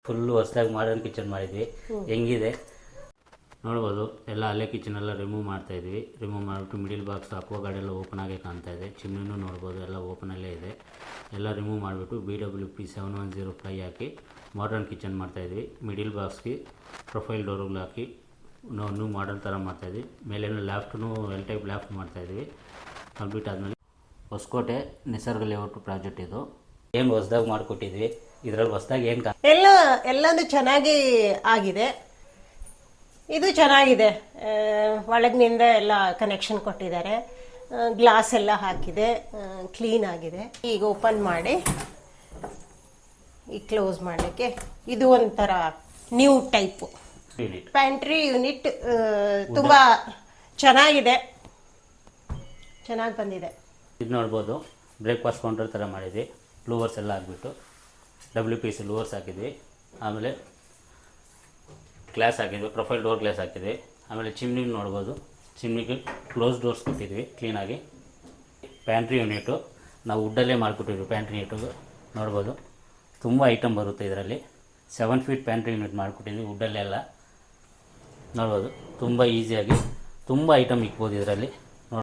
Full ಹೊಸದಾಗಿ modern kitchen ಮಾಡಿದ್ವಿ. ಹೆಂಗಿದೆ ನೋಡ್ಬೋದು. ಎಲ್ಲ ಅಲ್ಲೇ ಕಿಚನೆಲ್ಲ ರಿಮೂವ್ ಮಾಡ್ತಾಯಿದ್ವಿ. ರಿಮೂವ್ ಮಾಡಿಬಿಟ್ಟು ಮಿಡಿಲ್ ಬಾಕ್ಸ್ ಅಕ್ವಾ ಎಲ್ಲ ಓಪನ್ ಆಗೇ ಕಾಣ್ತಾ ಇದೆ. ಚಿಮ್ನಿನೂ ನೋಡ್ಬೋದು, ಎಲ್ಲ ಓಪನಲ್ಲೇ ಇದೆ. ಎಲ್ಲ ರಿಮೂವ್ ಮಾಡಿಬಿಟ್ಟು BWP 710 ಫ್ಲೈ ಹಾಕಿ ಮಾಡರ್ನ್ ಕಿಚನ್ ಮಾಡ್ತಾಯಿದ್ವಿ. ಮಿಡಿಲ್ ಬಾಕ್ಸ್ಗೆ ಪ್ರೊಫೈಲ್ ಡೋರ್ಗಳು ಹಾಕಿ ನ್ಯೂ ಮಾಡರ್ನ್ ಥರ ಮಾಡ್ತಾಯಿದ್ವಿ. ಮೇಲೇನೂ ಲ್ಯಾಫ್ಟೂ ಎಲ್ ಟೈಪ್ ಲ್ಯಾಫ್ಟ್ ಮಾಡ್ತಾಯಿದ್ವಿ. ಕಂಪ್ಲೀಟ್ ಆದಮೇಲೆ ಹೊಸಕೋಟೆ ನಿಸರ್ಗ ಲೇಔಟ್ ಪ್ರಾಜೆಕ್ಟ್ ಇದು. ಏನು ಹೊಸದಾಗಿ ಮಾಡಿಕೊಟ್ಟಿದ್ವಿ. ಇದರಲ್ಲಿ ಹೊಸದಾಗಿ ಏನು ಎಲ್ಲನೂ ಚೆನ್ನಾಗಿ ಆಗಿದೆ. ಇದು ಚೆನ್ನಾಗಿದೆ. ಒಳಗಿನಿಂದ ಎಲ್ಲ ಕನೆಕ್ಷನ್ ಕೊಟ್ಟಿದ್ದಾರೆ. ಗ್ಲಾಸ್ ಎಲ್ಲ ಹಾಕಿದೆ, ಕ್ಲೀನ್ ಆಗಿದೆ. ಈಗ ಓಪನ್ ಮಾಡಿ ಈಗ ಕ್ಲೋಸ್ ಮಾಡಲಿಕ್ಕೆ ಇದು ಒಂಥರ ನ್ಯೂ ಟೈಪು ಪ್ಯಾಂಟ್ರಿ ಯೂನಿಟ್. ತುಂಬ ಚೆನ್ನಾಗಿದೆ, ಚೆನ್ನಾಗಿ ಬಂದಿದೆ. ಇದು ನೋಡ್ಬೋದು. ಬ್ರೇಕ್ಫಾಸ್ಟ್ ಕೌಂಟರ್ ಥರ ಮಾಡಿದ್ವಿ. ಲೂವರ್ಸ್ ಎಲ್ಲ ಹಾಕ್ಬಿಟ್ಟು WPC ಲೂವರ್ಸ್ ಹಾಕಿದ್ವಿ. ಆಮೇಲೆ ಗ್ಲಾಸ್ ಹಾಕಿದ್ವಿ, ಪ್ರೊಫೈಲ್ ಡೋರ್ ಗ್ಲಾಸ್ ಹಾಕಿದ್ವಿ. ಆಮೇಲೆ ಚಿಮ್ನಿ ನೋಡ್ಬೋದು. ಚಿಮ್ನಿಗೆ ಕ್ಲೋಸ್ ಡೋರ್ಸ್ ಕೊಟ್ಟಿದ್ವಿ ಕ್ಲೀನಾಗಿ. ಪ್ಯಾಂಟ್ರಿ ಯೂನಿಟು ನಾವು ವುಡ್ಡಲ್ಲೇ ಮಾಡಿಕೊಟ್ಟಿದ್ವಿ. ಪ್ಯಾಂಟ್ರಿ ಯೂನಿಟು ನೋಡ್ಬೋದು. ತುಂಬ ಐಟಮ್ ಬರುತ್ತೆ ಇದರಲ್ಲಿ. 7 ಫೀಟ್ ಪ್ಯಾಂಟ್ರಿ ಯೂನಿಟ್ ಮಾಡಿಕೊಟ್ಟಿದ್ವಿ ವುಡ್ಡಲ್ಲೆಲ್ಲ ನೋಡ್ಬೋದು. ತುಂಬ ಈಸಿಯಾಗಿ ತುಂಬ ಐಟಮ್ ಇಕ್ಬೋದು ಇದರಲ್ಲಿ.